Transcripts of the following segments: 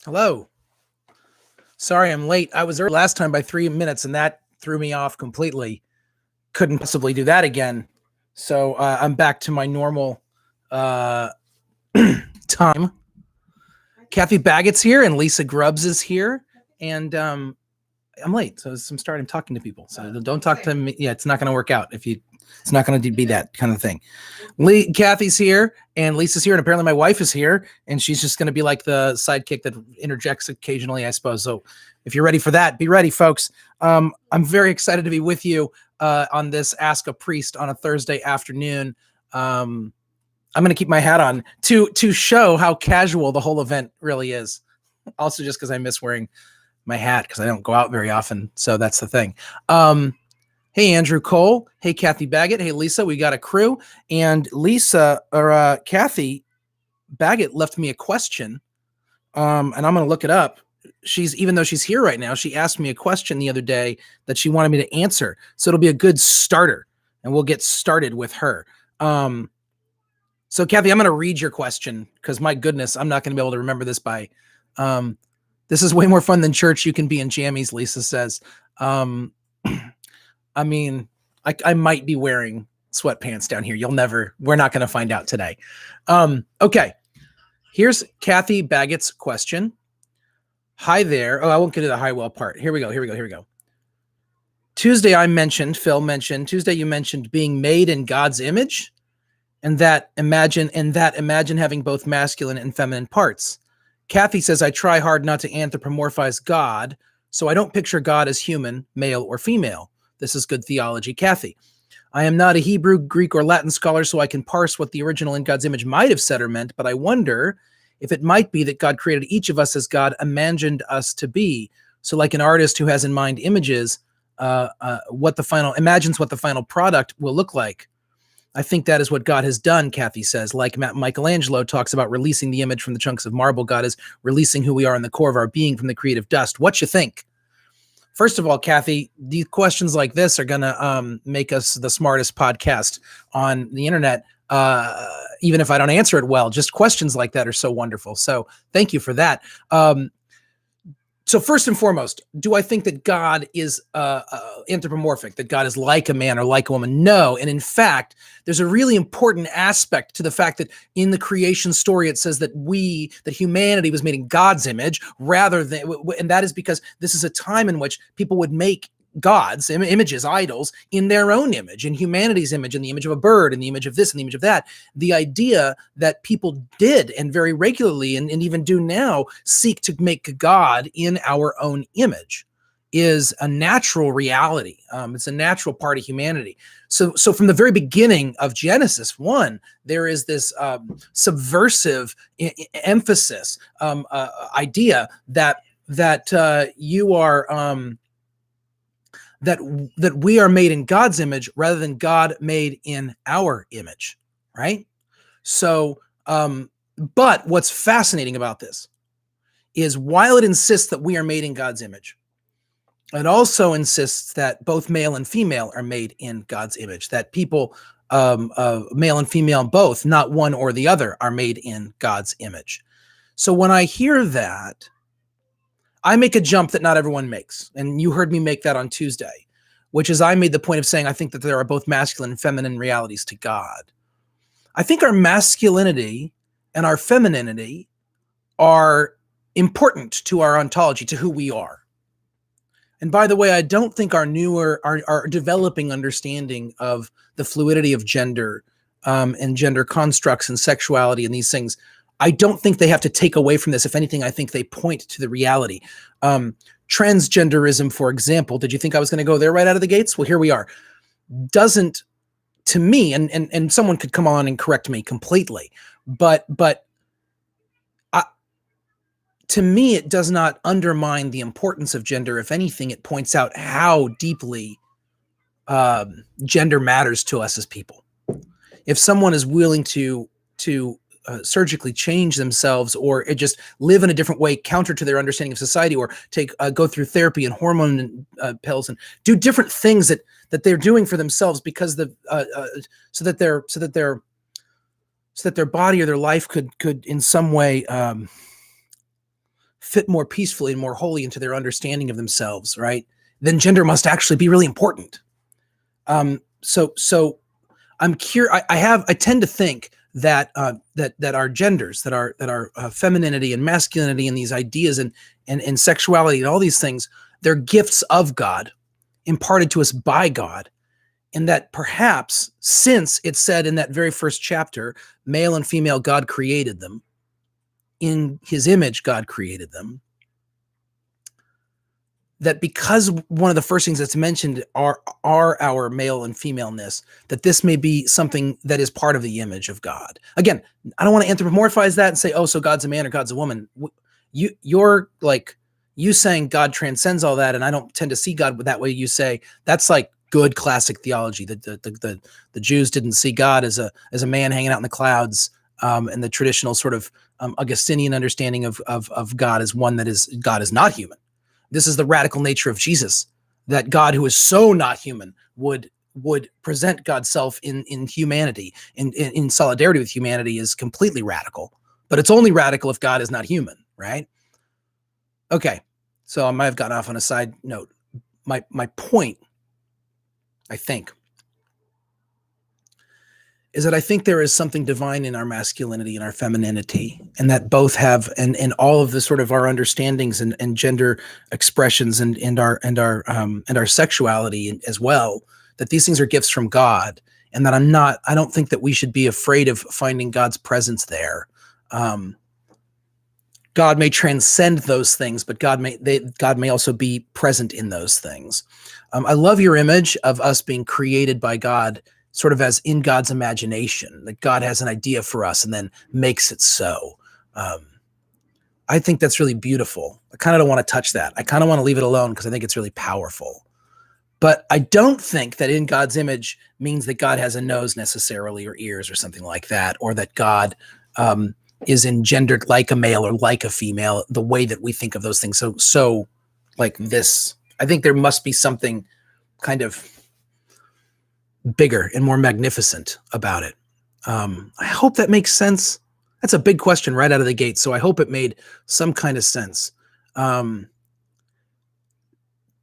Hello. Sorry I'm late. I was early last time by 3 minutes, and that threw me off completely. Couldn't possibly do that again. So I'm back to my normal uh, time. Kathy Baggett's here, and Lisa Grubbs is here, and I'm late, so I'm starting talking to people. So don't talk to me. Yeah, it's not going to work out if you. It's not going to be that kind of thing. Kathy's here, and Lisa's here, and apparently my wife is here, and she's just going to be like the sidekick that interjects occasionally, I suppose. So if you're ready for that, be ready, folks. I'm very excited to be with you on this Ask a Priest on a Thursday afternoon. I'm going to keep my hat on to show how casual the whole event really is. Also, just because I miss wearing my hat because I don't go out very often. So that's the thing. Hey, Andrew Cole. Hey, Kathy Baggett. Hey, Lisa. We got a crew. And Kathy Baggett left me a question, and I'm going to look it up. Even though she's here right now, she asked me a question the other day that she wanted me to answer. So it'll be a good starter, and we'll get started with her. So, Kathy, I'm going to read your question because, my goodness, I'm not going to be able to remember this by this is way more fun than church. You can be in jammies, Lisa says. I mean, I might be wearing sweatpants down here. We're not going to find out today. Okay. Here's Kathy Baggett's question. Hi there. Oh, I won't get to the hi well part. Here we go. Tuesday Phil mentioned, you mentioned being made in God's image and that imagine having both masculine and feminine parts. Kathy says, I try hard not to anthropomorphize God, so I don't picture God as human, male or female. This is good theology, Kathy. I am not a Hebrew, Greek, or Latin scholar, so I can parse what the original in God's image might have said or meant, but I wonder if it might be that God created each of us as God imagined us to be. So like an artist who has in mind images, imagines what the final product will look like. I think that is what God has done, Kathy says. Like Michelangelo talks about releasing the image from the chunks of marble, God is releasing who we are in the core of our being from the creative dust. What you think? First of all, Kathy, these questions like this are going to make us the smartest podcast on the internet, even if I don't answer it well. Just questions like that are so wonderful. So thank you for that. So first and foremost, do I think that God is anthropomorphic, that God is like a man or like a woman? No. And in fact, there's a really important aspect to the fact that in the creation story, it says that humanity was made in God's image and that is because this is a time in which people would make gods, images, idols in their own image, in humanity's image, in the image of a bird, in the image of this, in the image of that. The idea that people did and very regularly and even do now seek to make God in our own image is a natural reality. It's a natural part of humanity. So from the very beginning of Genesis 1, there is this subversive emphasis, idea that you are that we are made in God's image rather than God made in our image, right? So, but what's fascinating about this is while it insists that we are made in God's image, it also insists that both male and female are made in God's image, that people, male and female both, not one or the other, are made in God's image. So when I hear that, I make a jump that not everyone makes. And you heard me make that on Tuesday, which is I made the point of saying I think that there are both masculine and feminine realities to God. I think our masculinity and our femininity are important to our ontology, to who we are. And by the way, I don't think our developing understanding of the fluidity of gender and gender constructs and sexuality and these things, I don't think they have to take away from this. If anything, I think they point to the reality. Transgenderism, for example, did you think I was going to go there right out of the gates? Well, here we are. Doesn't, to me, and someone could come on and correct me completely, but to me, it does not undermine the importance of gender. If anything, it points out how deeply gender matters to us as people. If someone is willing to surgically change themselves or just live in a different way, counter to their understanding of society, or go through therapy and hormone pills and do different things that they're doing for themselves because so that their body or their life could in some way fit more peacefully and more wholly into their understanding of themselves, right, then gender must actually be really important. So I'm curious. I tend to think that that our genders, that our femininity and masculinity, and these ideas and sexuality and all these things, they're gifts of God, imparted to us by God, and that perhaps, since it said in that very first chapter, male and female, God created them. In his image, God created them. That because one of the first things that's mentioned are our male and femaleness, that this may be something that is part of the image of God. Again, I don't want to anthropomorphize that and say, oh, so God's a man or God's a woman. You're like, you saying God transcends all that, and I don't tend to see God that way. You say that's like good classic theology. The Jews didn't see God as a man hanging out in the clouds, and the traditional sort of Augustinian understanding of God as one that is God is not human. This is the radical nature of Jesus, that God, who is so not human, would present God's self in humanity, in solidarity with humanity, is completely radical. But it's only radical if God is not human, right? Okay, so I might have gotten off on a side note. My point, I think, is that I think there is something divine in our masculinity and our femininity, and that both have, and all of the sort of our understandings and gender expressions and our sexuality as well, that these things are gifts from God, and that I don't think that we should be afraid of finding God's presence there. God may transcend those things, but God may also be present in those things. I love your image of us being created by God, sort of as in God's imagination, that God has an idea for us and then makes it so. I think that's really beautiful. I kind of don't want to touch that. I kind of want to leave it alone because I think it's really powerful. But I don't think that in God's image means that God has a nose necessarily, or ears or something like that, or that God is engendered like a male or like a female, the way that we think of those things. So like this, I think there must be something kind of bigger and more magnificent about it. I hope that makes sense. That's a big question right out of the gate, so I hope it made some kind of sense.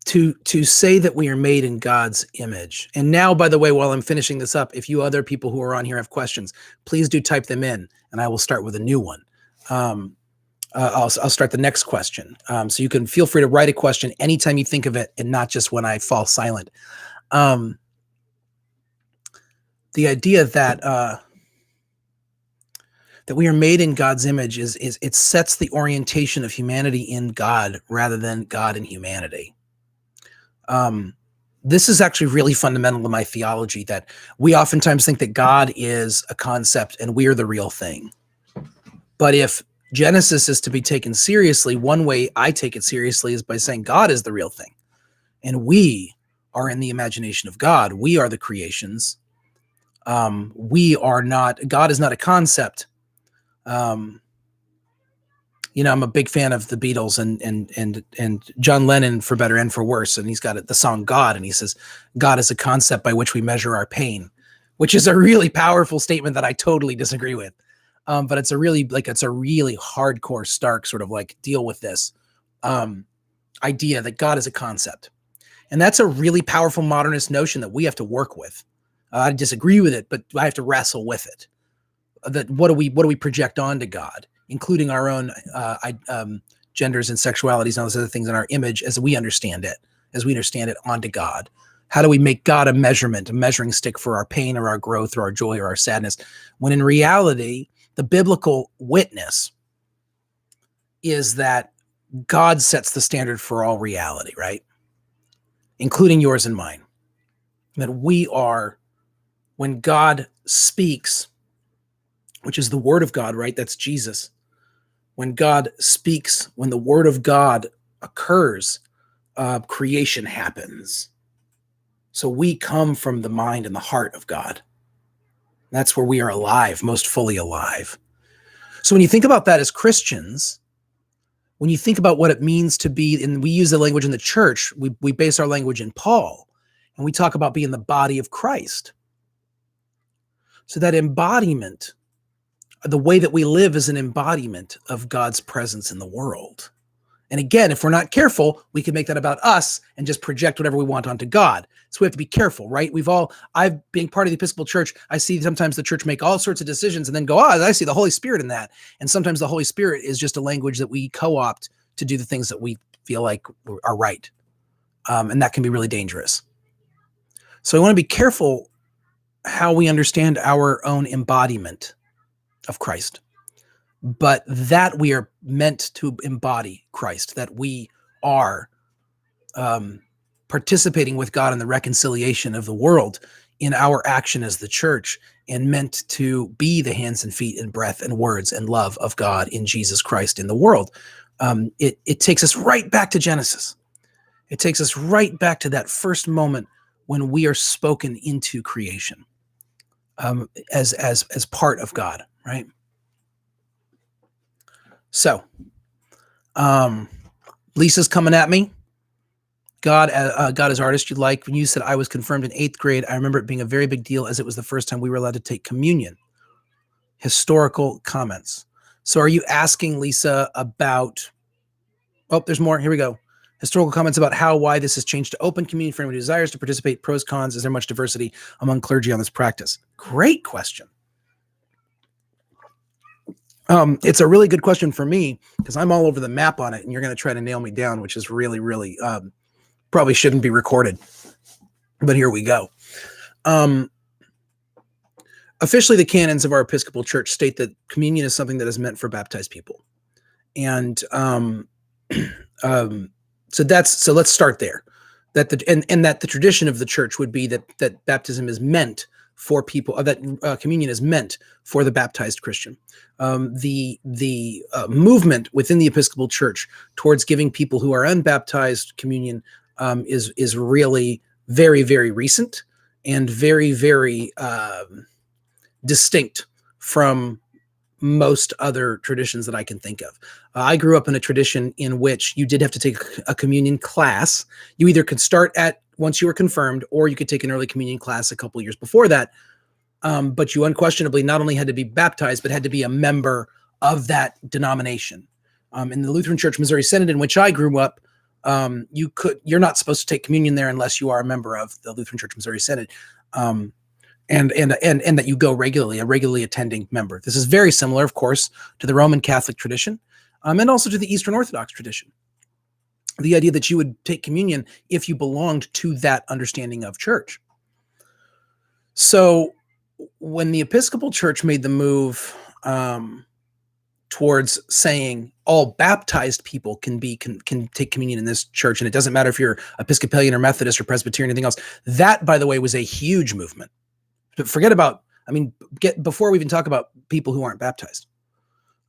To say that we are made in God's image. And now, by the way, while I'm finishing this up, if you other people who are on here have questions, please do type them in, and I will start with a new one. I'll start the next question. So you can feel free to write a question anytime you think of it, and not just when I fall silent. The idea that that we are made in God's image is it sets the orientation of humanity in God rather than God in humanity. This is actually really fundamental to my theology, that we oftentimes think that God is a concept and we're the real thing. But if Genesis is to be taken seriously, one way I take it seriously is by saying God is the real thing, and we are in the imagination of God. We are the creations. We are not, God is not a concept. I'm a big fan of the Beatles and John Lennon, for better and for worse. And he's got the song God, and he says, God is a concept by which we measure our pain, which is a really powerful statement that I totally disagree with. But it's a really hardcore, stark sort of like deal with this idea that God is a concept. And that's a really powerful modernist notion that we have to work with. I disagree with it, but I have to wrestle with it. That what do we project onto God, including our own genders and sexualities and all those other things in our image as we understand it onto God? How do we make God a measuring stick for our pain or our growth or our joy or our sadness? When in reality, the biblical witness is that God sets the standard for all reality, right? Including yours and mine. That we are, when God speaks, which is the word of God, right? That's Jesus. When God speaks, when the word of God occurs, creation happens. So we come from the mind and the heart of God. That's where we are alive, most fully alive. So when you think about that as Christians, when you think about what it means to be, and we use the language in the church, we base our language in Paul, and we talk about being the body of Christ. So that embodiment, the way that we live, is an embodiment of God's presence in the world. And again, if we're not careful, we can make that about us and just project whatever we want onto God. So we have to be careful, right? I've being part of the Episcopal Church, I see sometimes the church make all sorts of decisions and then go, I see the Holy Spirit in that. And sometimes the Holy Spirit is just a language that we co-opt to do the things that we feel like are right. And that can be really dangerous. So we want to be careful how we understand our own embodiment of Christ. But that we are meant to embody Christ, that we are participating with God in the reconciliation of the world in our action as the church, and meant to be the hands and feet and breath and words and love of God in Jesus Christ in the world. It takes us right back to Genesis. It takes us right back to that first moment when we are spoken into creation as part of God, right? So, Lisa's coming at me. God as artist, you'd like. When you said I was confirmed in 8th grade, I remember it being a very big deal as it was the first time we were allowed to take communion. Historical comments. So are you asking, Lisa, about, there's more. Here we go. Historical comments about why this has changed to open communion for anyone who desires to participate, pros, cons. Is there much diversity among clergy on this practice? Great question. It's a really good question for me because I'm all over the map on it, and you're going to try to nail me down, which is really, really probably shouldn't be recorded. But here we go. Officially, the canons of our Episcopal Church state that communion is something that is meant for baptized people, and so let's start there. That the tradition of the church would be that baptism is meant for people, that communion is meant for the baptized Christian. The movement within the Episcopal Church towards giving people who are unbaptized communion is really very, very recent and very, very distinct from most other traditions that I can think of. I grew up in a tradition in which you did have to take a communion class. You either could start once you were confirmed, or you could take an early communion class a couple years before that. But you unquestionably not only had to be baptized, but had to be a member of that denomination. In the Lutheran Church Missouri Synod, in which I grew up, you're not supposed to take communion there unless you are a member of the Lutheran Church Missouri Synod, and that you go regularly, a regularly attending member. This is very similar, of course, to the Roman Catholic tradition, and also to the Eastern Orthodox tradition. The idea that you would take communion if you belonged to that understanding of church. So when the Episcopal Church made the move towards saying all baptized people can take communion in this church, and it doesn't matter if you're Episcopalian or Methodist or Presbyterian or anything else, that, by the way, was a huge movement. But forget about, before we even talk about people who aren't baptized,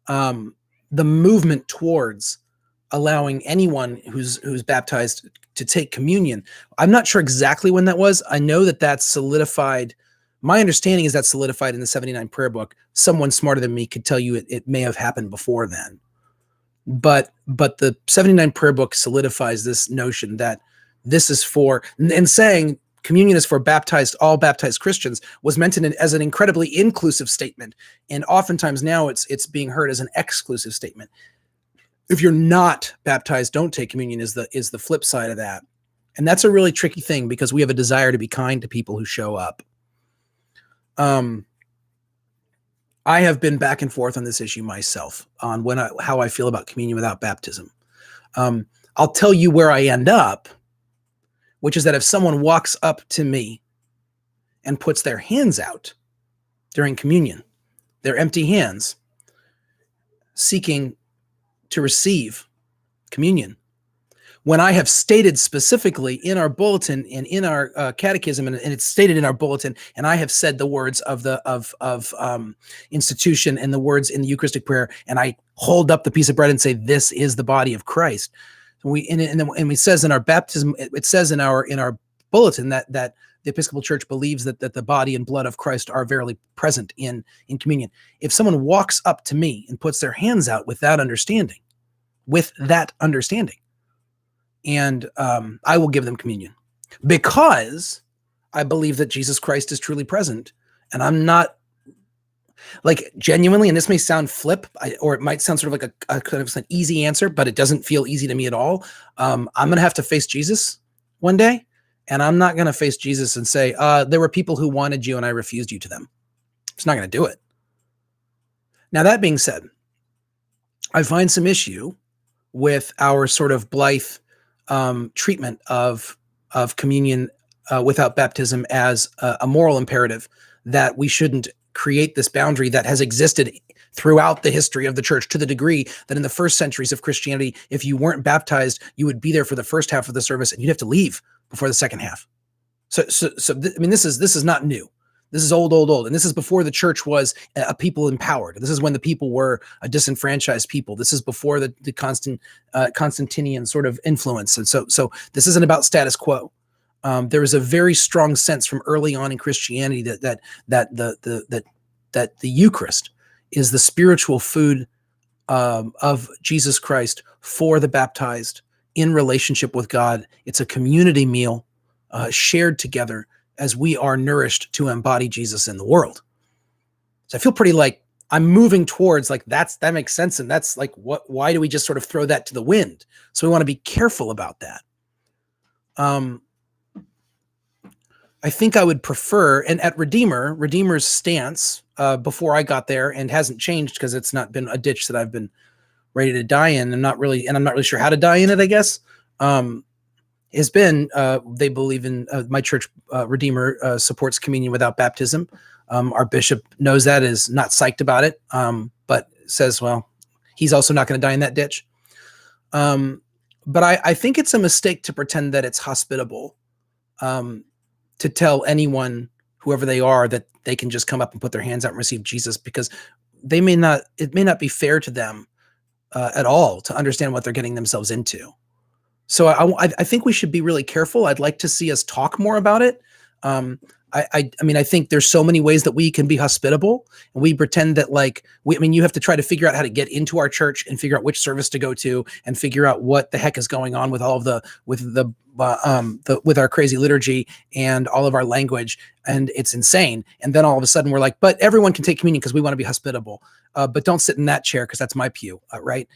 the movement towards allowing anyone who's baptized to take communion. I'm not sure exactly when that was. I know that's solidified. My understanding is that's solidified in the 79 prayer book. Someone smarter than me could tell you it may have happened before then. But the 79 prayer book solidifies this notion that this is for, and saying communion is for all baptized Christians was meant as an incredibly inclusive statement. And oftentimes now it's being heard as an exclusive statement. If you're not baptized, don't take communion is the flip side of that. And that's a really tricky thing because we have a desire to be kind to people who show up. I have been back and forth on this issue myself on how I feel about communion without baptism. I'll tell you where I end up, which is that if someone walks up to me and puts their hands out during communion, their empty hands, seeking to receive communion, when I have stated specifically in our bulletin and in our catechism, and it's stated in our bulletin, and I have said the words of institution and the words in the Eucharistic prayer, and I hold up the piece of bread and say, "This is the body of Christ." And it says in our baptism, it says in our bulletin that the Episcopal Church believes that the body and blood of Christ are verily present in communion. If someone walks up to me and puts their hands out with that understanding, and I will give them communion because I believe that Jesus Christ is truly present, and I'm not Like genuinely, and this may sound flip, or it might sound sort of like a kind of an easy answer, but it doesn't feel easy to me at all. I'm going to have to face Jesus one day, and I'm not going to face Jesus and say, there were people who wanted you and I refused you to them. It's not going to do it. Now, that being said, I find some issue with our sort of blithe treatment of communion without baptism as a moral imperative, that we shouldn't create this boundary that has existed throughout the history of the church, to the degree that in the first centuries of Christianity, if you weren't baptized, you would be there for the first half of the service and you'd have to leave before the second half. I mean, this is not new. This is old. And this is before the church was a people empowered. This is when the people were a disenfranchised people. This is before the Constantinian sort of influence. And so this isn't about status quo. There is a very strong sense from early on in Christianity that the Eucharist is the spiritual food of Jesus Christ for the baptized in relationship with God. It's a community meal shared together as we are nourished to embody Jesus in the world. So I feel pretty like I'm moving towards like that makes sense, and that's like why do we just sort of throw that to the wind? So we want to be careful about that. I think I would prefer, and at Redeemer's stance before I got there, and hasn't changed because it's not been a ditch that I've been ready to die in. I'm not really sure how to die in it, I guess. Has been, they believe in, my church, Redeemer, supports communion without baptism. Our bishop knows that, is not psyched about it, but says, well, he's also not going to die in that ditch. But I think it's a mistake to pretend that it's hospitable, to tell anyone, whoever they are, that they can just come up and put their hands out and receive Jesus, because it may not be fair to them at all to understand what they're getting themselves into. So I think we should be really careful. I'd like to see us talk more about it. I mean, I think there's so many ways that we can be hospitable, and we pretend that you have to try to figure out how to get into our church and figure out which service to go to and figure out what the heck is going on with all of with our crazy liturgy and all of our language. And it's insane. And then all of a sudden we're like, but everyone can take communion because we want to be hospitable. But don't sit in that chair because that's my pew. Right.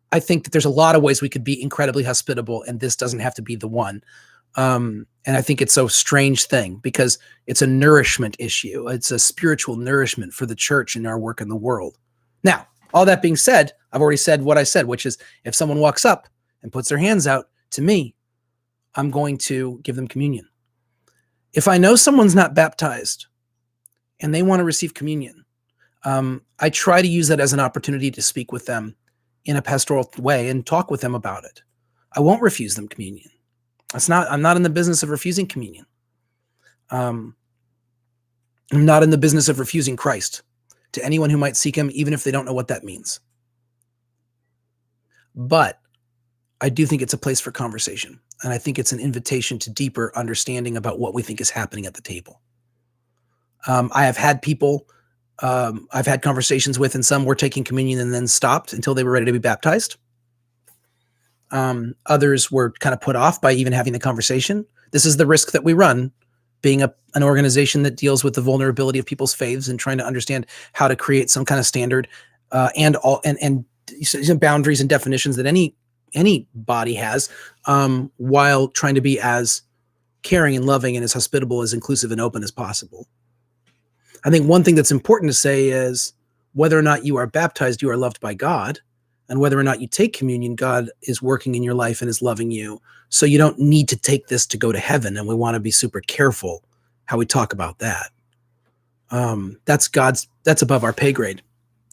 I think that there's a lot of ways we could be incredibly hospitable, and this doesn't have to be the one. And I think it's a strange thing because it's a nourishment issue. It's a spiritual nourishment for the church and our work in the world. Now, all that being said, I've already said what I said, which is if someone walks up and puts their hands out to me, I'm going to give them communion. If I know someone's not baptized and they want to receive communion, I try to use that as an opportunity to speak with them in a pastoral way and talk with them about it. I won't refuse them communion. I'm not in the business of refusing communion. I'm not in the business of refusing Christ to anyone who might seek him, even if they don't know what that means. But I do think it's a place for conversation. And I think it's an invitation to deeper understanding about what we think is happening at the table. I have had people I've had conversations with, and some were taking communion and then stopped until they were ready to be baptized. Others were kind of put off by even having the conversation. This is the risk that we run, being an organization that deals with the vulnerability of people's faiths and trying to understand how to create some kind of standard and some boundaries and definitions that any body has, while trying to be as caring and loving and as hospitable, as inclusive and open as possible. I think one thing that's important to say is whether or not you are baptized, you are loved by God. And whether or not you take communion, God is working in your life and is loving you. So you don't need to take this to go to heaven. And we want to be super careful how we talk about that. That's above our pay grade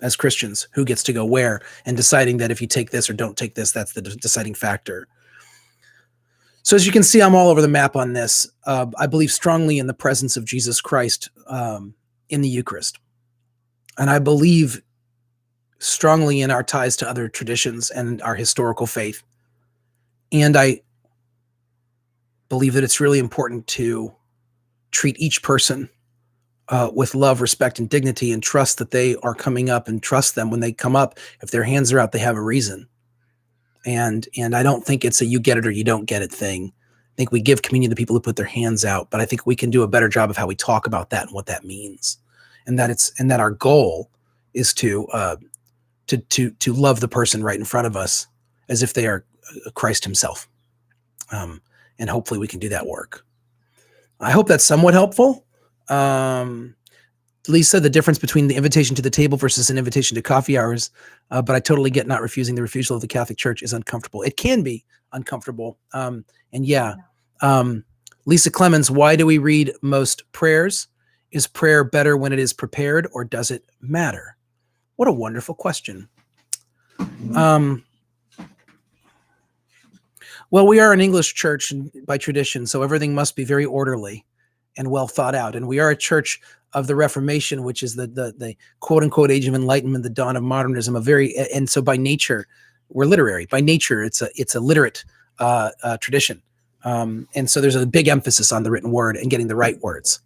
as Christians, who gets to go where, and deciding that if you take this or don't take this, that's the deciding factor. So as you can see, I'm all over the map on this. I believe strongly in the presence of Jesus Christ in the Eucharist. And I believe strongly in our ties to other traditions and our historical faith. And I believe that it's really important to treat each person with love, respect, and dignity, and trust that they are coming up, and trust them when they come up. If their hands are out, they have a reason. And I don't think it's a you get it or you don't get it thing. I think we give communion to people who put their hands out, but I think we can do a better job of how we talk about that and what that means. and that our goal is to love the person right in front of us as if they are Christ himself. And hopefully we can do that work. I hope that's somewhat helpful. Lisa, the difference between the invitation to the table versus an invitation to coffee hours, but I totally get not refusing. The refusal of the Catholic Church is uncomfortable. It can be uncomfortable. Lisa Clemens, why do we read most prayers? Is prayer better when it is prepared, or does it matter? What a wonderful question. Well, we are an English church by tradition, so everything must be very orderly and well thought out. And we are a church of the Reformation, which is the quote unquote age of enlightenment, the dawn of modernism. And so by nature, we're literary. By nature, it's a literate tradition. And so there's a big emphasis on the written word and getting the right words.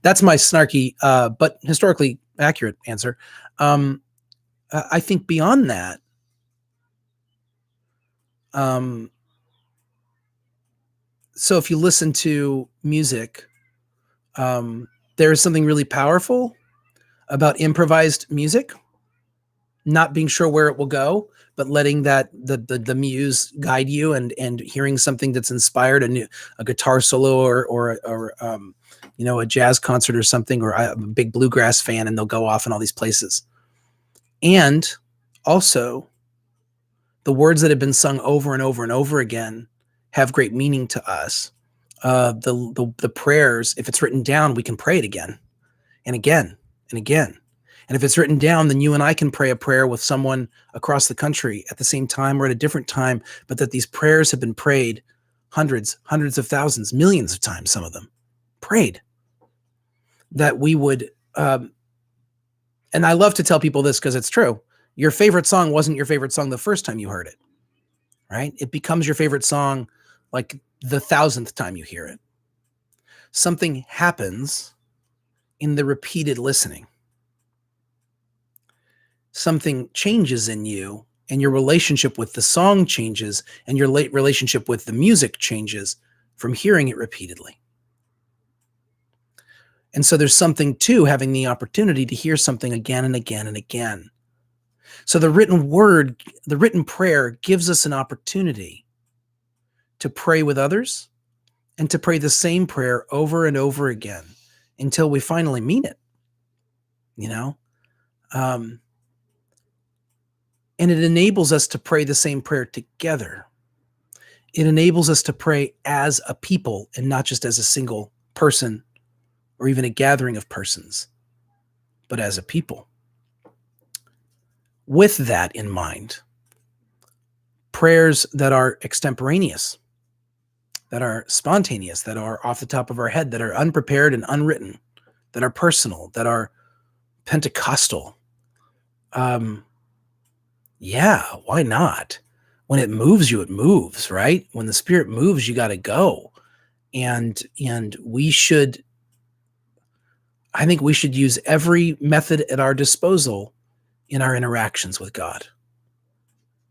That's my snarky but historically accurate answer. I think beyond that, so if you listen to music, there is something really powerful about improvised music, not being sure where it will go, but letting that the muse guide you, and hearing something that's inspired, a guitar solo or a jazz concert or something, or I'm a big bluegrass fan, and they'll go off in all these places. And also, the words that have been sung over and over and over again have great meaning to us. The prayers, if it's written down, we can pray it again and again and again. And if it's written down, then you and I can pray a prayer with someone across the country at the same time or at a different time, but that these prayers have been prayed hundreds of thousands, millions of times, some of them prayed. That we would, and I love to tell people this because it's true. Your favorite song wasn't your favorite song the first time you heard it, right? It becomes your favorite song like the 1,000th time you hear it. Something happens in the repeated listening. Something changes in you, and your relationship with the song changes, and your relationship with the music changes from hearing it repeatedly. And so there's something to having the opportunity to hear something again and again and again. So the written word, the written prayer gives us an opportunity to pray with others and to pray the same prayer over and over again until we finally mean it, and it enables us to pray the same prayer together. It enables us to pray as a people and not just as a single person or even a gathering of persons, but as a people. With that in mind, prayers that are extemporaneous, that are spontaneous, that are off the top of our head, that are unprepared and unwritten, that are personal, that are Pentecostal, why not? When it moves you, it moves, right? When the Spirit moves, you got to go. And I think we should use every method at our disposal in our interactions with God.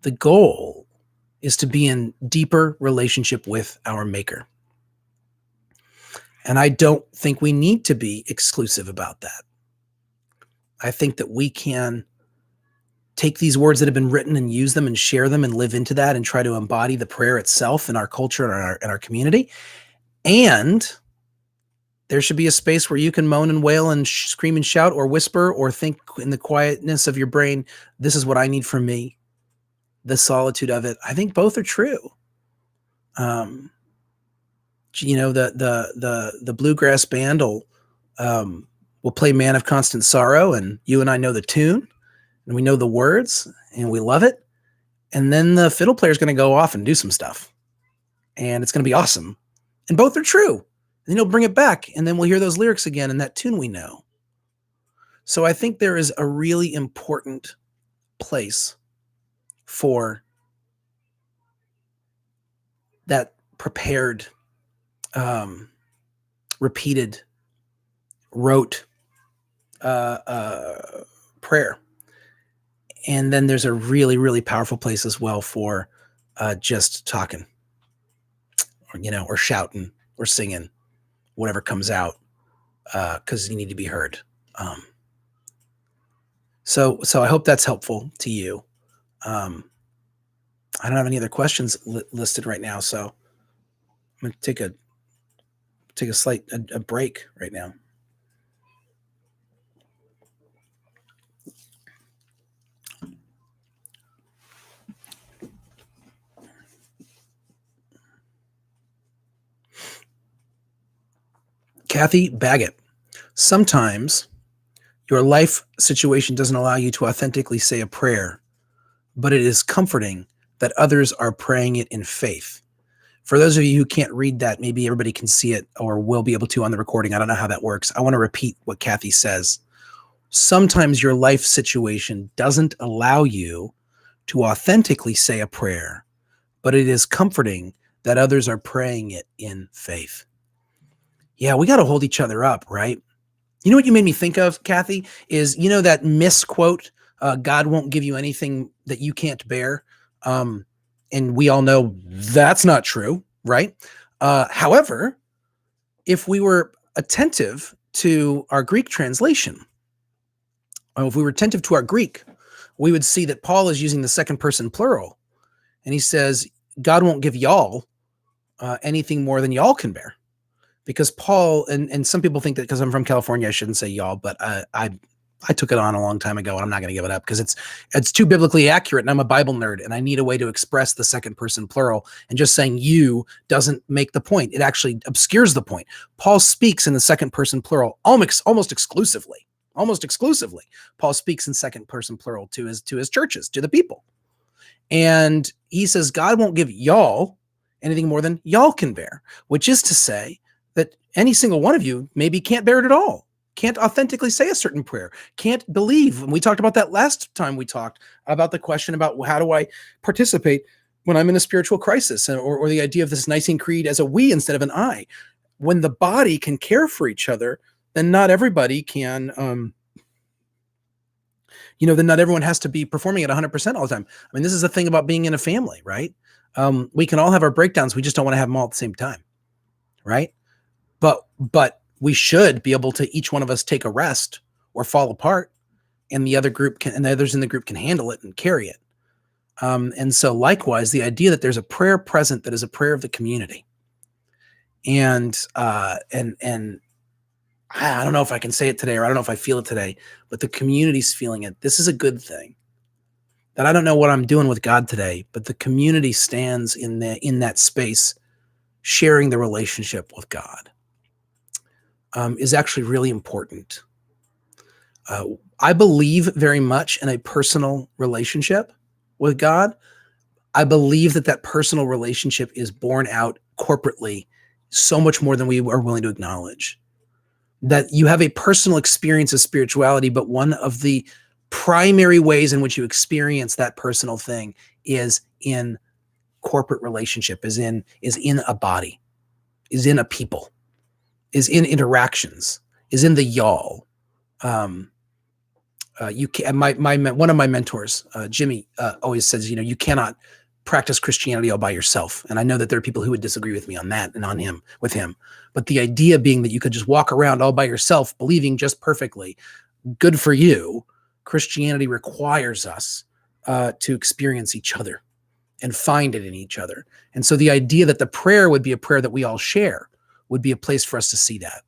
The goal is to be in deeper relationship with our Maker. And I don't think we need to be exclusive about that. I think that we can take these words that have been written and use them and share them and live into that and try to embody the prayer itself in our culture and in our community. And there should be a space where you can moan and wail and scream and shout or whisper or think in the quietness of your brain, this is what I need from me, the solitude of it. I think both are true. The bluegrass band will play Man of Constant Sorrow, and you and I know the tune and we know the words and we love it. And then the fiddle player is going to go off and do some stuff and it's going to be awesome. And both are true. And then he'll bring it back and then we'll hear those lyrics again in that tune we know. So I think there is a really important place for that prepared, repeated, rote prayer. And then there's a really, really powerful place as well for just talking, or shouting or singing, whatever comes out, because you need to be heard. So I hope that's helpful to you. I don't have any other questions listed right now, so I'm going to take a break right now. Kathy Baggett. Sometimes your life situation doesn't allow you to authentically say a prayer, but it is comforting that others are praying it in faith. For those of you who can't read that, maybe everybody can see it or will be able to on the recording. I don't know how that works. I want to repeat what Kathy says. Sometimes your life situation doesn't allow you to authentically say a prayer, but it is comforting that others are praying it in faith. Yeah, we got to hold each other up, right? You know what you made me think of, Kathy, is, that misquote, God won't give you anything that you can't bear. And we all know that's not true, right? However, if we were attentive to our Greek translation, if we were attentive to our Greek, we would see that Paul is using the second person plural. And he says, God won't give y'all anything more than y'all can bear. Because Paul, and some people think that because I'm from California, I shouldn't say y'all, but I took it on a long time ago, and I'm not going to give it up because it's too biblically accurate, and I'm a Bible nerd, and I need a way to express the second person plural. And just saying you doesn't make the point. It actually obscures the point. Paul speaks in the second person plural almost exclusively. Almost exclusively, Paul speaks in second person plural to his churches, to the people. And he says, God won't give y'all anything more than y'all can bear, which is to say that any single one of you maybe can't bear it at all, can't authentically say a certain prayer, can't believe. And we talked about that last time we talked about the question about how do I participate when I'm in a spiritual crisis, or the idea of this Nicene Creed as a we instead of an I. When the body can care for each other, then not everybody can, then not everyone has to be performing at 100% all the time. I mean, this is the thing about being in a family, right? We can all have our breakdowns. We just don't want to have them all at the same time, right? But we should be able to, each one of us, take a rest or fall apart, and the others in the group can handle it and carry it. And so likewise, the idea that there's a prayer present that is a prayer of the community. And I don't know if I can say it today, or I don't know if I feel it today, but the community's feeling it. This is a good thing. That I don't know what I'm doing with God today, but the community stands in that space, sharing the relationship with God, is actually really important. I believe very much in a personal relationship with God. I believe that personal relationship is borne out corporately so much more than we are willing to acknowledge. That you have a personal experience of spirituality, but one of the primary ways in which you experience that personal thing is in corporate relationship, is in a body, is in a people, is in interactions, is in the y'all. One of my mentors, Jimmy, always says, you cannot practice Christianity all by yourself. And I know that there are people who would disagree with me on that and with him. But the idea being that you could just walk around all by yourself, believing just perfectly, good for you. Christianity requires us to experience each other and find it in each other. And so the idea that the prayer would be a prayer that we all share would be a place for us to see that.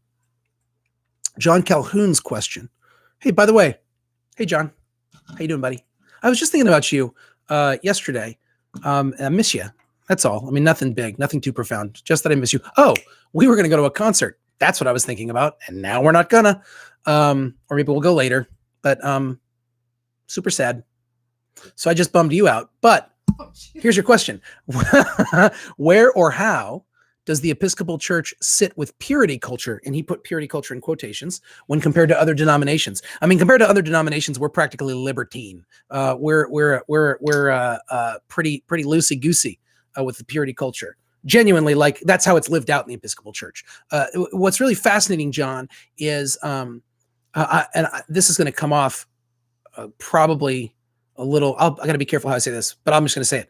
John Calhoun's question. Hey, by the way, hey, John, how you doing, buddy? I was just thinking about you yesterday. I miss you. That's all. I mean, nothing big, nothing too profound, just that I miss you. Oh, we were going to go to a concert. That's what I was thinking about. And now we're not gonna, or maybe we'll go later, but super sad. So I just bummed you out. But here's your question. Where or how does the Episcopal Church sit with purity culture? And he put purity culture in quotations when compared to other denominations. I mean, compared to other denominations, we're practically libertine. We're pretty loosey goosey with the purity culture. Genuinely, like that's how it's lived out in the Episcopal Church. What's really fascinating, John, is this is going to come off probably a little. I got to be careful how I say this, but I'm just going to say it.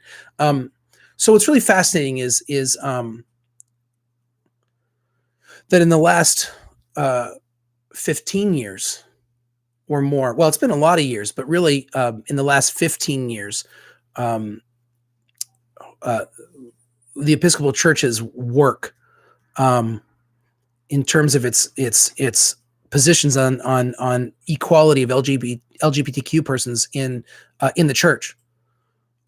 So what's really fascinating is that in the last 15 years, or more. Well, it's been a lot of years, but really in the last 15 years, um, the Episcopal Church's work in terms of its positions on equality of LGBTQ persons in the church.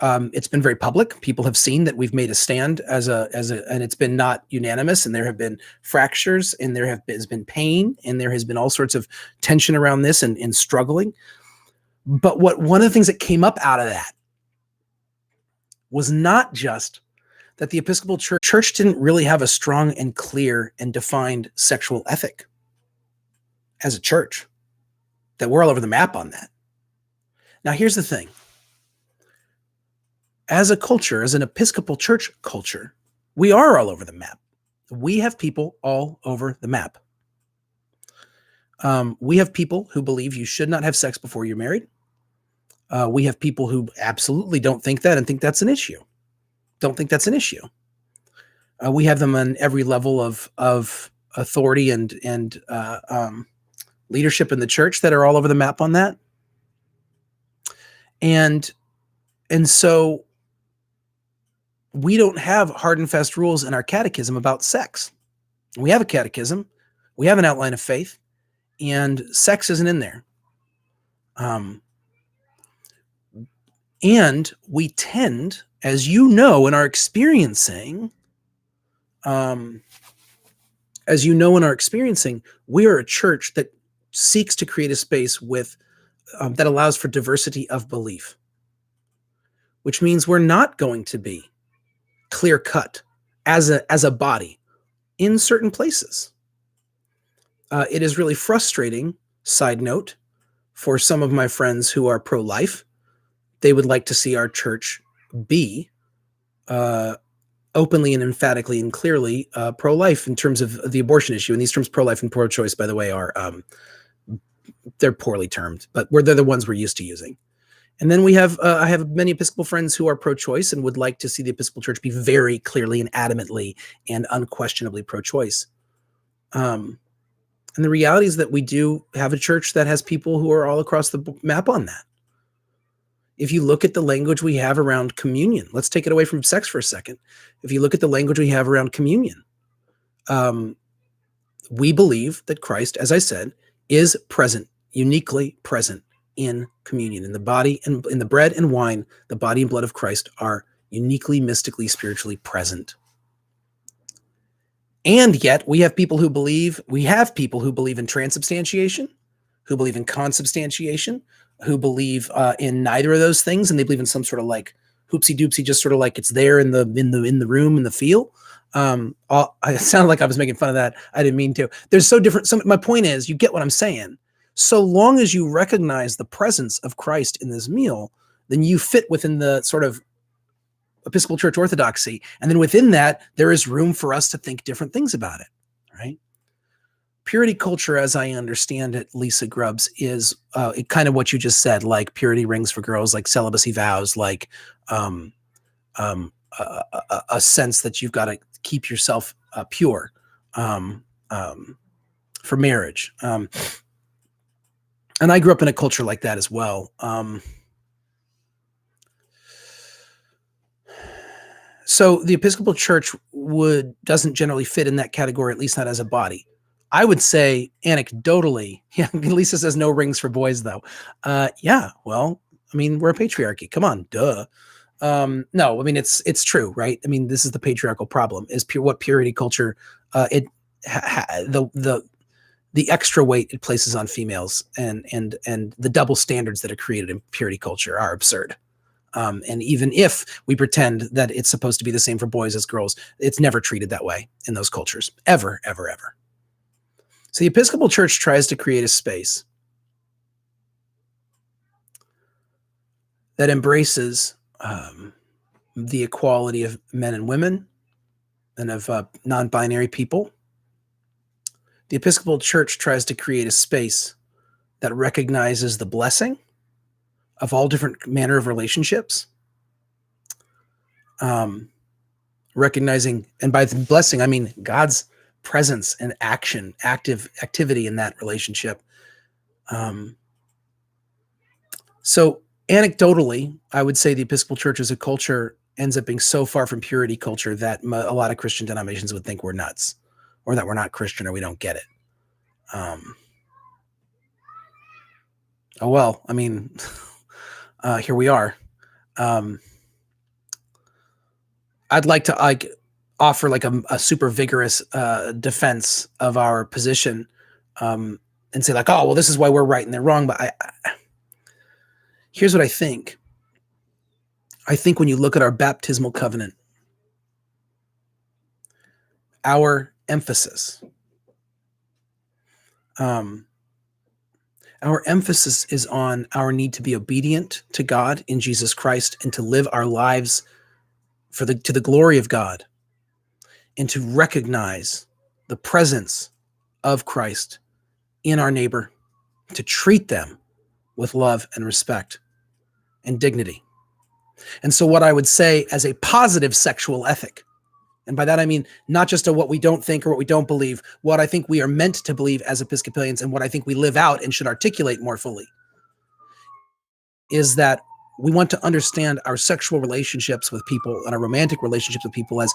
It's been very public. People have seen that we've made a stand and it's been not unanimous, and there have been fractures, and has been pain, and there has been all sorts of tension around this and struggling. But one of the things that came up out of that was not just that the Episcopal Church didn't really have a strong and clear and defined sexual ethic as a church, that we're all over the map on that. Now, here's the thing. As a culture, as an Episcopal Church culture, we are all over the map. We have people all over the map. We have people who believe you should not have sex before you're married. We have people who absolutely don't think that and think that's an issue. Don't think that's an issue. We have them on every level of authority and leadership in the church that are all over the map on that. And so we don't have hard and fast rules in our catechism about sex. We have a catechism, we have an outline of faith, and sex isn't in there. And we tend, as you know, in our experiencing, we are a church that seeks to create a space with that allows for diversity of belief, which means we're not going to be clear cut as a body in certain places. It is really frustrating, side note, for some of my friends who are pro-life. They would like to see our church be openly and emphatically and clearly pro-life in terms of the abortion issue. And these terms, pro-life and pro-choice, by the way, are they're poorly termed, but they're the ones we're used to using. And then we have I have many Episcopal friends who are pro-choice and would like to see the Episcopal Church be very clearly and adamantly and unquestionably pro-choice. And the reality is that we do have a church that has people who are all across the map on that. If you look at the language we have around communion, let's take it away from sex for a second. If you look at the language we have around communion, we believe that Christ, as I said, is present, uniquely present in communion. In the body and in the bread and wine, the body and blood of Christ are uniquely, mystically, spiritually present. And yet we have people who believe in transubstantiation, who believe in consubstantiation, who believe in neither of those things, and they believe in some sort of like hoopsie doopsie, just sort of like it's there in the room, in the feel. I sounded like I was making fun of that. I didn't mean to. There's so different. My point is, you get what I'm saying. So long as you recognize the presence of Christ in this meal, then you fit within the sort of Episcopal Church orthodoxy. And then within that, there is room for us to think different things about it, right? Purity culture, as I understand it, Lisa Grubbs, is kind of what you just said, like purity rings for girls, like celibacy vows, like a sense that you've got to keep yourself pure for marriage. And I grew up in a culture like that as well. So the Episcopal Church doesn't generally fit in that category, at least not as a body. I would say anecdotally, yeah, Lisa says no rings for boys though. Yeah, well, I mean, we're a patriarchy. Come on, duh. No, I mean, it's true, right? I mean, this is the patriarchal problem, is what purity culture, the extra weight it places on females and the double standards that are created in purity culture are absurd. And even if we pretend that it's supposed to be the same for boys as girls, it's never treated that way in those cultures, ever, ever, ever. So the Episcopal Church tries to create a space that embraces the equality of men and women and of non-binary people. The Episcopal Church tries to create a space that recognizes the blessing of all different manner of relationships. Recognizing, and by the blessing, I mean God's presence and active activity in that relationship. So anecdotally, I would say the Episcopal Church as a culture ends up being so far from purity culture that a lot of Christian denominations would think we're nuts, or that we're not Christian, or we don't get it. Oh, well, I mean, here we are. I'd like to offer like a super vigorous defense of our position, and say like, oh, well, this is why we're right and they're wrong. But here's what I think. I think when you look at our baptismal covenant, our emphasis is on our need to be obedient to God in Jesus Christ, and to live our lives to the glory of God, and to recognize the presence of Christ in our neighbor, to treat them with love and respect and dignity. And so what I would say as a positive sexual ethic, and by that I mean not just what we don't think or what we don't believe, what I think we are meant to believe as Episcopalians, and what I think we live out and should articulate more fully, is that we want to understand our sexual relationships with people and our romantic relationships with people as,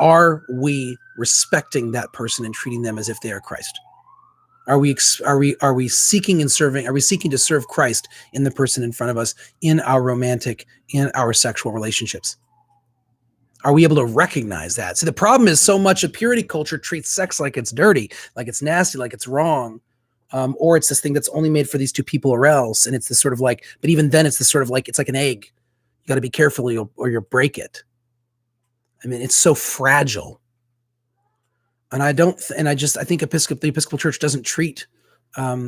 are we respecting that person and treating them as if they are Christ? Are we seeking and serving? Are we seeking to serve Christ in the person in front of us, in our sexual relationships? Are we able to recognize that? See, the problem is so much of purity culture treats sex like it's dirty, like it's nasty, like it's wrong. Or it's this thing that's only made for these two people or else. And it's this sort of like, but even then it's this sort of like, it's like an egg. You got to be careful or you'll break it. I mean, it's so fragile. And I think the Episcopal Church doesn't treat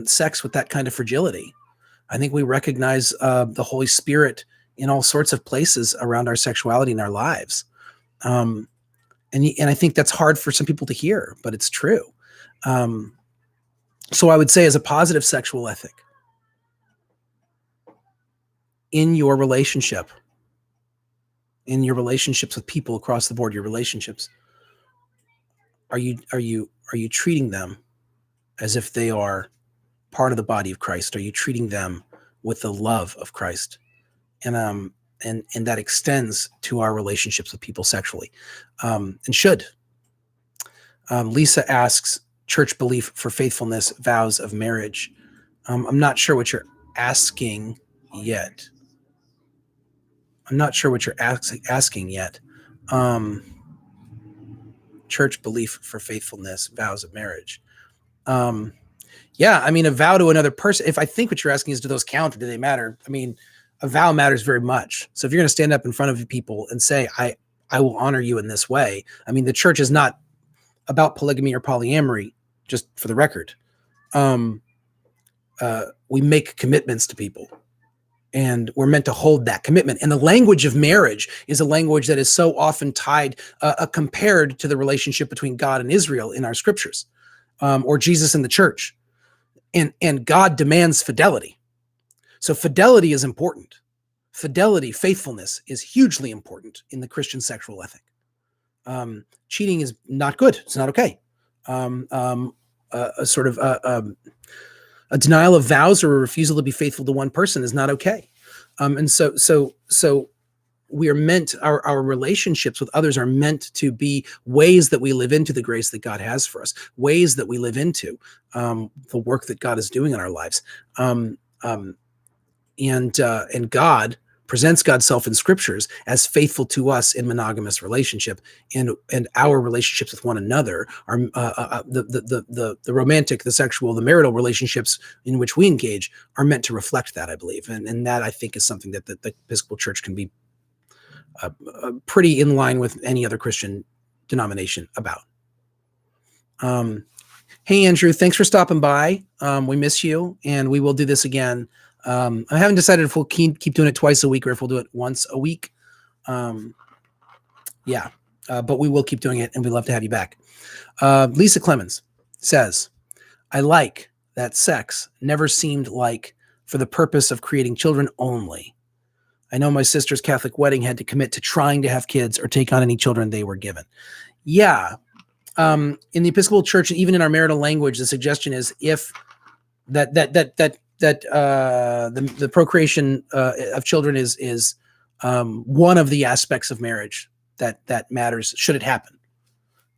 sex with that kind of fragility. I think we recognize the Holy Spirit in all sorts of places around our sexuality in our lives. And I think that's hard for some people to hear, but it's true. So I would say, as a positive sexual ethic, in your relationships with people across the board, your relationships, are you treating them as if they are part of the body of Christ? Are you treating them with the love of Christ? And that extends to our relationships with people sexually, and should. Lisa asks, church belief for faithfulness, vows of marriage. I'm not sure what you're asking yet. Church belief for faithfulness, vows of marriage. Yeah, I mean, a vow to another person, if I think what you're asking is, do those count or do they matter? I mean, a vow matters very much. So if you're going to stand up in front of people and say, I will honor you in this way. I mean, the church is not about polygamy or polyamory, just for the record. We make commitments to people, and we're meant to hold that commitment. And the language of marriage is a language that is so often tied, compared to the relationship between God and Israel in our scriptures, or Jesus and the church. And God demands fidelity. So fidelity is important. Faithfulness is hugely important in the Christian sexual ethic. Cheating is not good. It's not okay. A denial of vows or a refusal to be faithful to one person is not okay. And so we are meant, our relationships with others are meant to be ways that we live into the grace that God has for us, ways that we live into the work that God is doing in our lives. And God presents God's self in scriptures as faithful to us in monogamous relationship, and our relationships with one another are the romantic, the sexual, the marital relationships in which we engage are meant to reflect that, I believe. And that, I think, is something that the Episcopal Church can be pretty in line with any other Christian denomination about. Hey, Andrew, thanks for stopping by. We miss you, and we will do this again. I haven't decided if we'll keep doing it twice a week or if we'll do it once a week. But we will keep doing it, and we'd love to have you back. Lisa Clemens says, I like that sex never seemed like for the purpose of creating children only. I know my sister's Catholic wedding had to commit to trying to have kids or take on any children they were given. Yeah. In the Episcopal Church, even in our marital language, the suggestion is if that the procreation of children is one of the aspects of marriage that matters should it happen.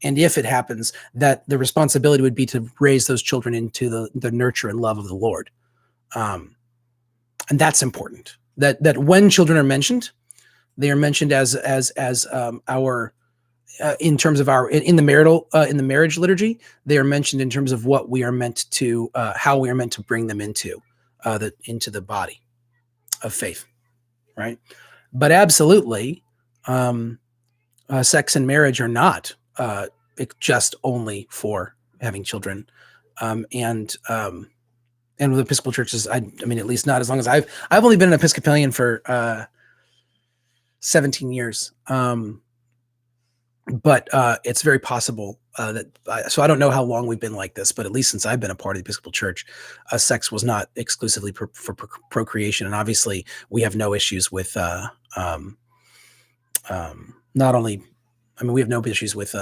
And if it happens, that the responsibility would be to raise those children into the nurture and love of the Lord. And that's important. That when children are mentioned, they are mentioned as our in terms of our in the marriage liturgy. They are mentioned in terms of what we are meant to how we are meant to bring them into the body of faith, right? But absolutely, sex and marriage are not just only for having children, and with Episcopal churches, I mean, at least not as long as I've only been an Episcopalian for 17 years, but it's very possible so I don't know how long we've been like this, but at least since I've been a part of the Episcopal Church, sex was not exclusively for procreation, and obviously we have no issues with not only. I mean, we have no issues with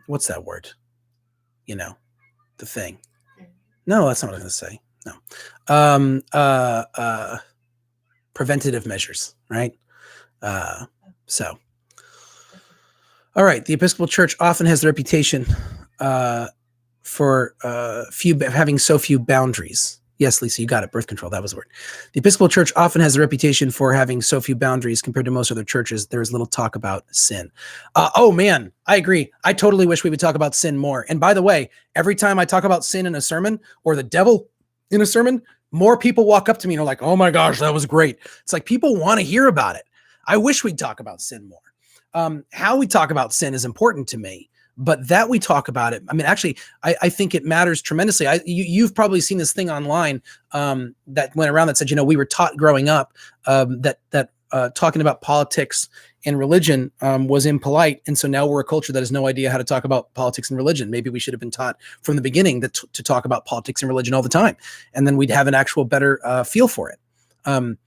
what's that word? You know, the thing. No, that's not what I was going to say. No. Preventative measures, right? So, all right. The Episcopal Church often has the reputation for having so few boundaries. Yes, Lisa, you got it. Birth control, that was the word. The Episcopal Church often has a reputation for having so few boundaries compared to most other churches. There is little talk about sin. Oh, man, I agree. I totally wish we would talk about sin more. And by the way, every time I talk about sin in a sermon or the devil in a sermon, more people walk up to me and are like, oh my gosh, that was great. It's like people want to hear about it. I wish we'd talk about sin more. How we talk about sin is important to me. But that we talk about it. I mean, actually, I think it matters tremendously. You've probably seen this thing online that went around that said, we were taught growing up that talking about politics and religion was impolite, and so now we're a culture that has no idea how to talk about politics and religion. Maybe we should have been taught from the beginning to talk about politics and religion all the time, and then we'd have an actual better feel for it. And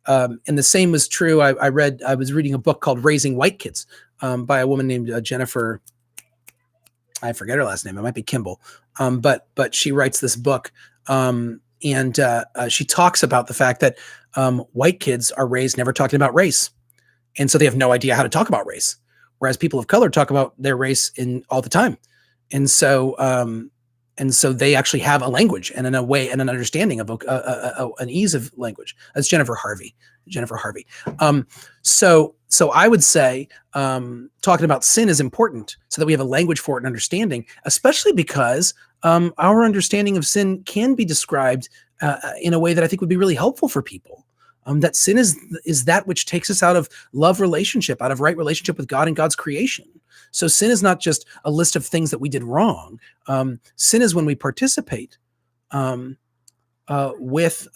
the same was true. I was reading a book called Raising White Kids by a woman named Jennifer. I forget her last name. It might be Kimball. But she writes this book, and she talks about the fact that white kids are raised never talking about race. And so they have no idea how to talk about race, whereas people of color talk about their race all the time. And so they actually have a language and a way and an understanding of an ease of language. That's Jennifer Harvey. So I would say talking about sin is important so that we have a language for it and understanding, especially because our understanding of sin can be described in a way that I think would be really helpful for people. That sin is that which takes us out of love relationship, out of right relationship with God and God's creation. So sin is not just a list of things that we did wrong. Sin is when we participate with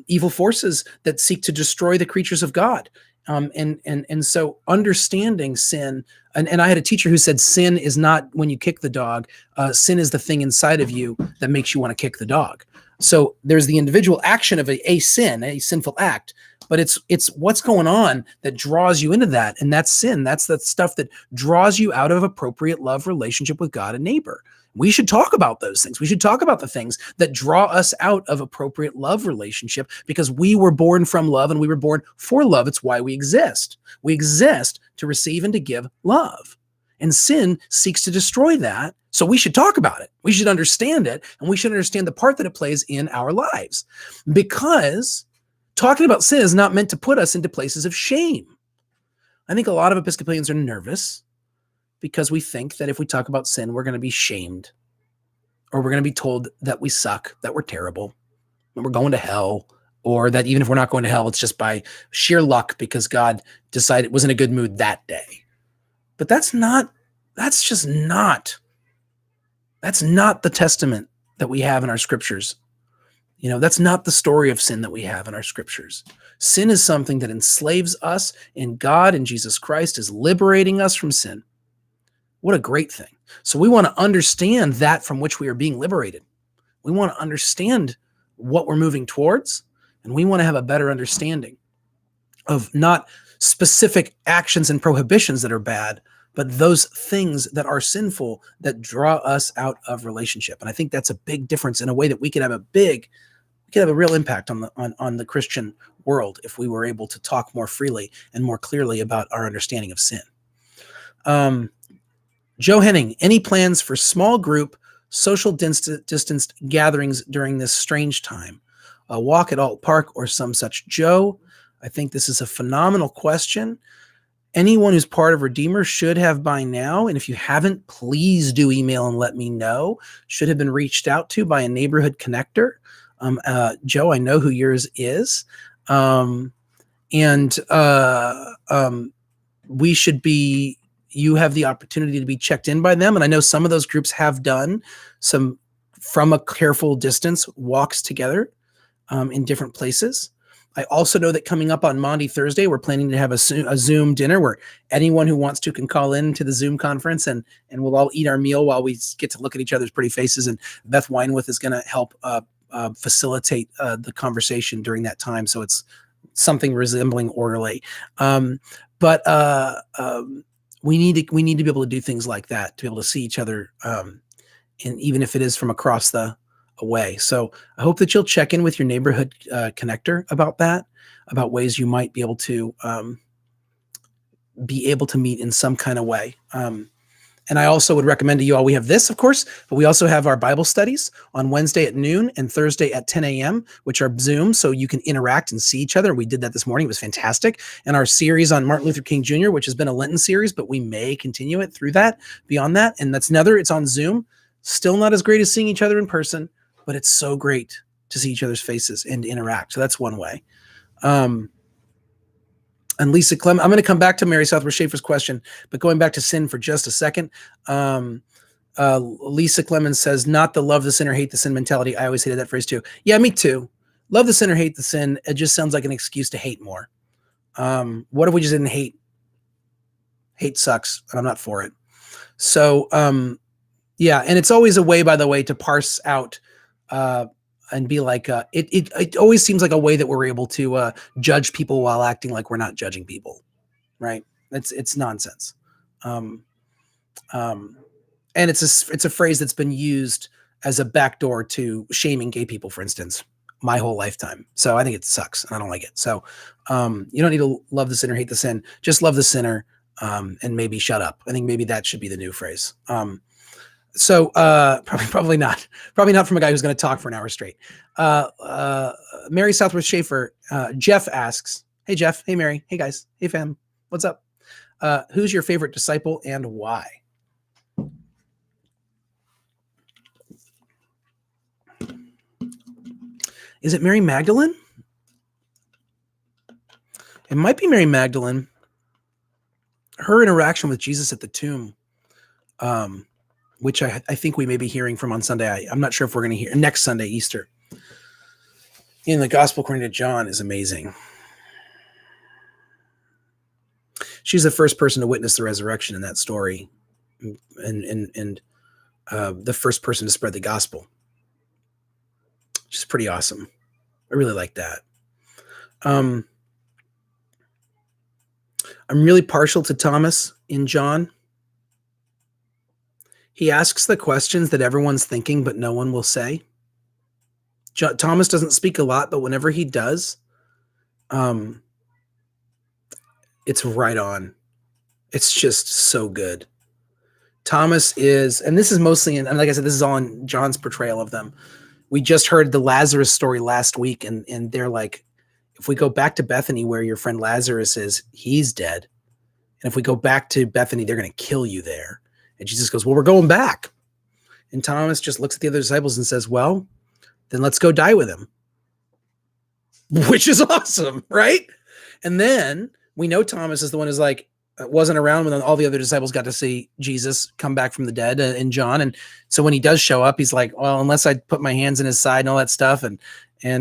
evil forces that seek to destroy the creatures of God. And so understanding sin, and I had a teacher who said sin is not when you kick the dog, sin is the thing inside of you that makes you want to kick the dog. So there's the individual action of a sin, a sinful act, but it's what's going on that draws you into that. And that's sin. That's the stuff that draws you out of appropriate love relationship with God and neighbor. We should talk about those things. We should talk about the things that draw us out of appropriate love relationship, because we were born from love and we were born for love. It's why we exist. We exist to receive and to give love. And sin seeks to destroy that. So we should talk about it. We should understand it, and we should understand the part that it plays in our lives, because talking about sin is not meant to put us into places of shame. I think a lot of Episcopalians are nervous because we think that if we talk about sin, we're going to be shamed, or we're going to be told that we suck, that we're terrible, that we're going to hell, or that even if we're not going to hell, it's just by sheer luck because God decided it was in a good mood that day. But that's not the testament that we have in our scriptures. That's not the story of sin that we have in our scriptures. Sin is something that enslaves us, and God in Jesus Christ is liberating us from sin. What a great thing. So we want to understand that from which we are being liberated. We want to understand what we're moving towards, and we want to have a better understanding of not specific actions and prohibitions that are bad, but those things that are sinful that draw us out of relationship. And I think that's a big difference in a way that we can have could have a real impact on the Christian world if we were able to talk more freely and more clearly about our understanding of sin. Joe Henning, any plans for small group social distanced gatherings during this strange time? A walk at Alt Park or some such? Joe, I think this is a phenomenal question. Anyone who's part of Redeemer should have by now, and if you haven't, please do email and let me know. Should have been reached out to by a neighborhood connector. Joe, I know who yours is. We should be, you have the opportunity to be checked in by them. And I know some of those groups have done some, from a careful distance, walks together in different places. I also know that coming up on Maundy Thursday, we're planning to have a Zoom dinner where anyone who wants to can call in to the Zoom conference, and we'll all eat our meal while we get to look at each other's pretty faces. And Beth Weinwith is going to help facilitate the conversation during that time. So it's something resembling orderly. But we need to be able to do things like that, to be able to see each other, and even if it is from across the away. So I hope that you'll check in with your neighborhood connector about that, about ways you might be able to meet in some kind of way. And I also would recommend to you all, we have this, of course, but we also have our Bible studies on Wednesday at noon and Thursday at 10 a.m., which are Zoom, so you can interact and see each other. We did that this morning. It was fantastic. And our series on Martin Luther King Jr., which has been a Lenten series, but we may continue it through that, beyond that. And that's another, it's on Zoom. Still not as great as seeing each other in person, but it's so great to see each other's faces and interact. So that's one way. And Lisa Clem, I'm going to come back to Mary Southworth Schaefer's question, but going back to sin for just a second. Lisa Clemens says, not the love the sin or hate the sin mentality. I always hated that phrase too. Yeah, me too. Love the sin or hate the sin. It just sounds like an excuse to hate more. What if we just didn't hate? Hate sucks, and I'm not for it. So, yeah, and it's always a way, by the way, to parse out and be like, it always seems like a way that we're able to judge people while acting like we're not judging people, right? It's nonsense. And it's a phrase that's been used as a backdoor to shaming gay people, for instance, my whole lifetime. So I think it sucks, and I don't like it. So you don't need to love the sinner, hate the sin. Just love the sinner, and maybe shut up. I think maybe that should be the new phrase. So probably not from a guy who's going to talk for an hour straight. Mary Southworth Schaefer, Jeff asks, hey, Jeff. Hey, Mary. Hey, guys. Hey, fam. What's up? Who's your favorite disciple and why? Is it Mary Magdalene? It might be Mary Magdalene. Her interaction with Jesus at the tomb, which I think we may be hearing from on Sunday. I'm not sure if we're going to hear next Sunday, Easter. In the Gospel according to John is amazing. She's the first person to witness the resurrection in that story, and the first person to spread the gospel. Which is pretty awesome. I really like that. I'm really partial to Thomas in John. He asks the questions that everyone's thinking, but no one will say. Thomas doesn't speak a lot, but whenever he does, it's right on. It's just so good. Thomas is, and this is mostly, and like I said, this is all in John's portrayal of them. We just heard the Lazarus story last week, and they're like, if we go back to Bethany where your friend Lazarus is, he's dead. And if we go back to Bethany, they're going to kill you there. And Jesus goes, well, we're going back. And Thomas just looks at the other disciples and says, well, then let's go die with him. Which is awesome, right? And then we know Thomas is the one who's like, wasn't around when all the other disciples got to see Jesus come back from the dead in John. And so when he does show up, he's like, well, unless I put my hands in his side and all that stuff. And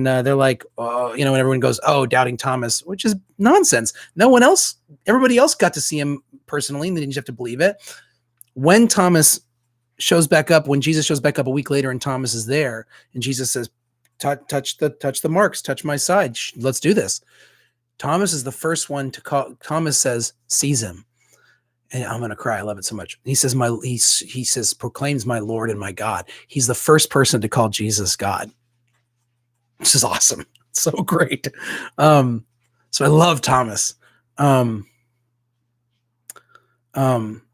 they're like, and everyone goes, oh, doubting Thomas, which is nonsense. Everybody else got to see him personally, and they didn't have to believe it. When Thomas shows back up, when Jesus shows back up a week later and Thomas is there, and Jesus says, touch the marks, touch my side. Let's do this. Thomas is the first one to call. Thomas says, sees him. And I'm going to cry. I love it so much. He says, he says, proclaims my Lord and my God. He's the first person to call Jesus God. which is awesome. So great. So I love Thomas.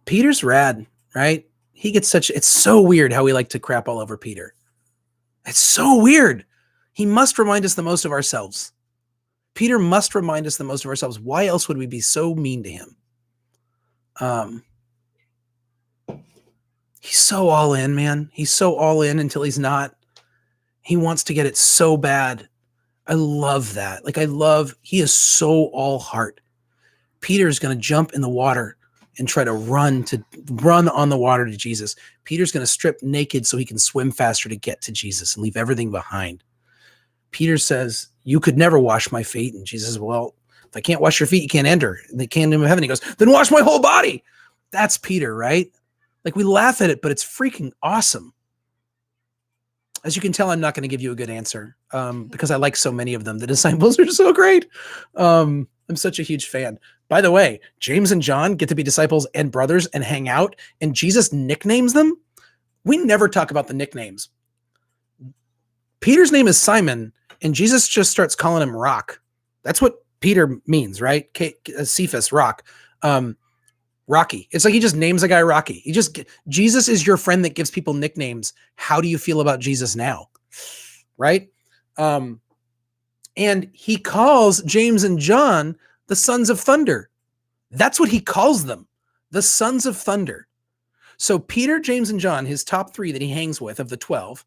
Peter's rad, right? He gets it's so weird how we like to crap all over Peter. It's so weird. He must remind us the most of ourselves. Peter must remind us the most of ourselves. Why else would we be so mean to him? He's so all in, man. He's so all in until he's not. He wants to get it so bad. I love that. He is so all heart. Peter's going to jump in the water and try to run on the water to Jesus. Peter's going to strip naked so he can swim faster to get to Jesus and leave everything behind. Peter says, you could never wash my feet. And Jesus says, well, if I can't wash your feet, you can't enter the kingdom of heaven. He goes, then wash my whole body. That's Peter, right? Like, we laugh at it, but it's freaking awesome. As you can tell, I'm not going to give you a good answer because I like so many of them. The disciples are so great. I'm such a huge fan. By the way, James and John get to be disciples and brothers and hang out, and Jesus nicknames them. We never talk about the nicknames. Peter's name is Simon, and Jesus just starts calling him Rock. That's what Peter means, right? Cephas, Rock. Rocky. It's like he just names a guy Rocky. Jesus is your friend that gives people nicknames. How do you feel about Jesus now? Right? And he calls James and John the sons of thunder. That's what he calls them, the sons of thunder. So Peter, James, and John, his top three that he hangs with of the 12,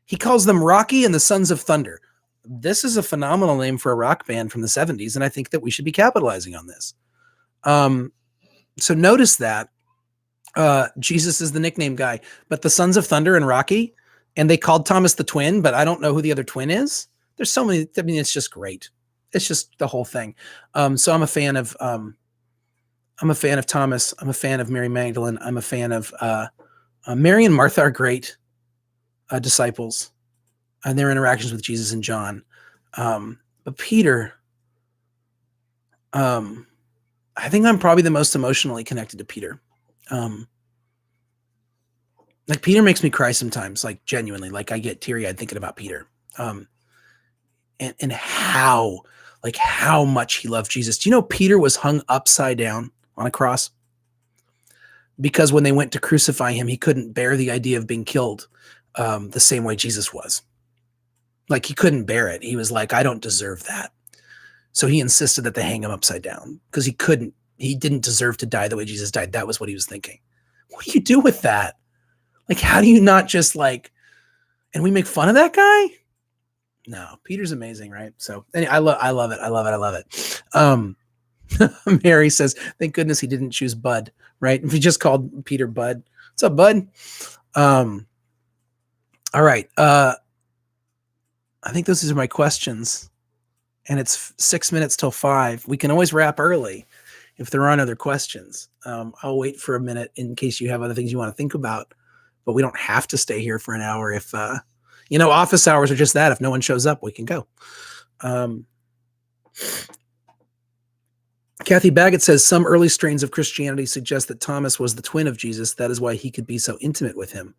he calls them Rocky and the Sons of Thunder. This is a phenomenal name for a rock band from the 70s, and I think that we should be capitalizing on this. So notice that Jesus is the nickname guy, but the Sons of Thunder and Rocky, and they called Thomas the twin, but I don't know who the other twin is. There's so many. I mean, it's just great. It's just the whole thing. So I'm a fan of Thomas. I'm a fan of Mary Magdalene. I'm a fan of Mary and Martha are great disciples and their interactions with Jesus and John. But Peter, I think I'm probably the most emotionally connected to Peter. Like, Peter makes me cry sometimes, like, genuinely, like I get teary-eyed thinking about Peter. And how much he loved Jesus. Do you know Peter was hung upside down on a cross? Because when they went to crucify him, he couldn't bear the idea of being killed the same way Jesus was. Like, he couldn't bear it. He was like, I don't deserve that. So he insisted that they hang him upside down because he didn't deserve to die the way Jesus died. That was what he was thinking. What do you do with that? Like, how do you not just and we make fun of that guy? No, Peter's amazing, right? So anyway, I love it. Mary says, thank goodness he didn't choose Bud, right? If he just called Peter Bud. What's up, Bud? All right. I think those are my questions. And it's 6 minutes till 5. We can always wrap early if there aren't other questions. I'll wait for a minute in case you have other things you want to think about, but we don't have to stay here for an hour. If, office hours are just that. If no one shows up, we can go. Kathy Baggett says some early strains of Christianity suggest that Thomas was the twin of Jesus. That is why he could be so intimate with him.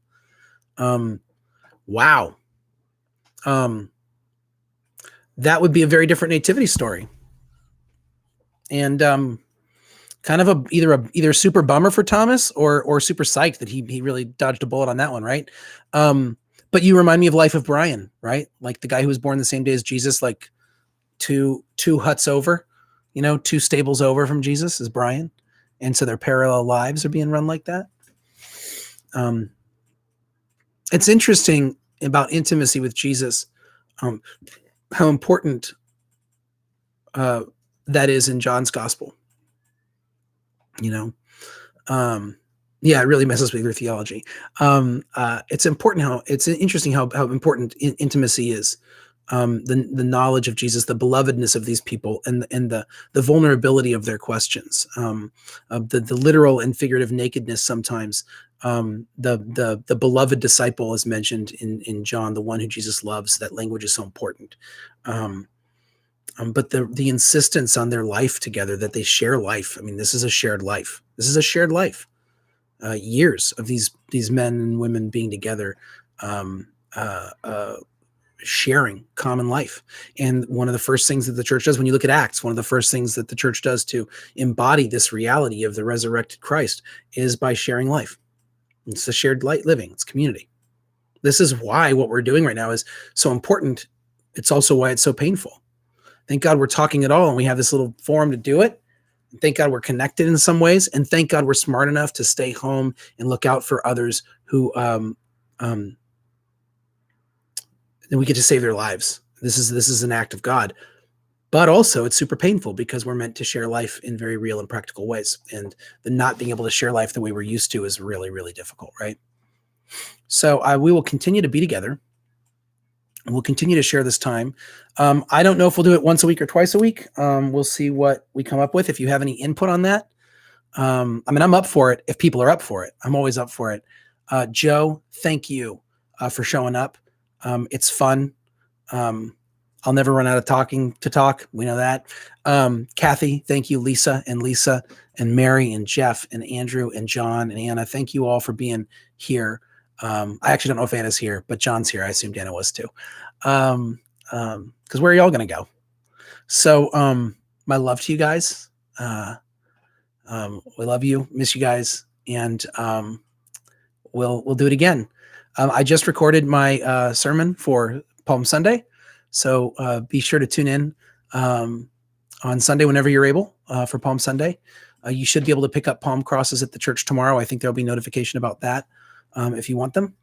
Wow. That would be a very different nativity story. And kind of either super bummer for Thomas or super psyched that he really dodged a bullet on that one, right? But you remind me of Life of Brian, right? Like the guy who was born the same day as Jesus, like two huts over, 2 stables over from Jesus is Brian. And so their parallel lives are being run like that. It's interesting about intimacy with Jesus, how important that is in John's gospel. Yeah, it really messes with your theology. It's interesting how important intimacy is. The knowledge of Jesus, the belovedness of these people, and the vulnerability of their questions, the literal and figurative nakedness sometimes. The beloved disciple is mentioned in John, the one who Jesus loves. That language is so important. But the insistence on their life together, that they share life. I mean, this is a shared life. Years of these men and women being together, sharing common life. And one of the first things that the church does, when you look at Acts, one of the first things that the church does to embody this reality of the resurrected Christ is by sharing life. It's the shared light living. It's community. This is why what we're doing right now is so important. It's also why it's so painful. Thank God we're talking at all, and we have this little forum to do it. Thank God we're connected in some ways, and thank God we're smart enough to stay home and look out for others who then we get to save their lives. This is an act of God, but also it's super painful because we're meant to share life in very real and practical ways, and the not being able to share life the way we're used to is really, really difficult, right? So we will continue to be together. And we'll continue to share this time. I don't know if we'll do it once a week or twice a week. We'll see what we come up with. If you have any input on that, I'm up for it. If people are up for it, I'm always up for it. Joe, thank you for showing up. It's fun. I'll never run out of talk. We know that. Kathy, thank you. Lisa and Mary and Jeff and Andrew and John and Anna. Thank you all for being here. I actually don't know if Anna's here, but John's here. I assumed Anna was too. Because where are y'all going to go? So my love to you guys. We love you, miss you guys, and we'll do it again. I just recorded my sermon for Palm Sunday, so be sure to tune in on Sunday whenever you're able for Palm Sunday. You should be able to pick up palm crosses at the church tomorrow. I think there'll be notification about that if you want them.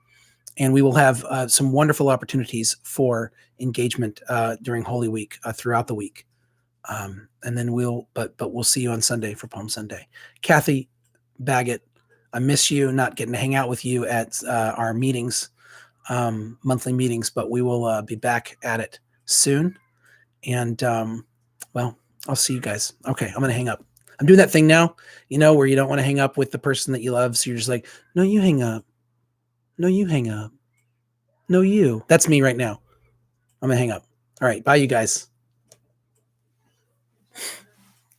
And we will have some wonderful opportunities for engagement during Holy Week throughout the week. And then we'll see you on Sunday for Palm Sunday. Kathy Baggett, I miss you, not getting to hang out with you at our meetings, monthly meetings, but we will be back at it soon. And I'll see you guys. Okay, I'm going to hang up. I'm doing that thing now, where you don't want to hang up with the person that you love. So you're just like, no, you hang up. No, you hang up. No, you. That's me right now. I'm going to hang up. All right. Bye, you guys.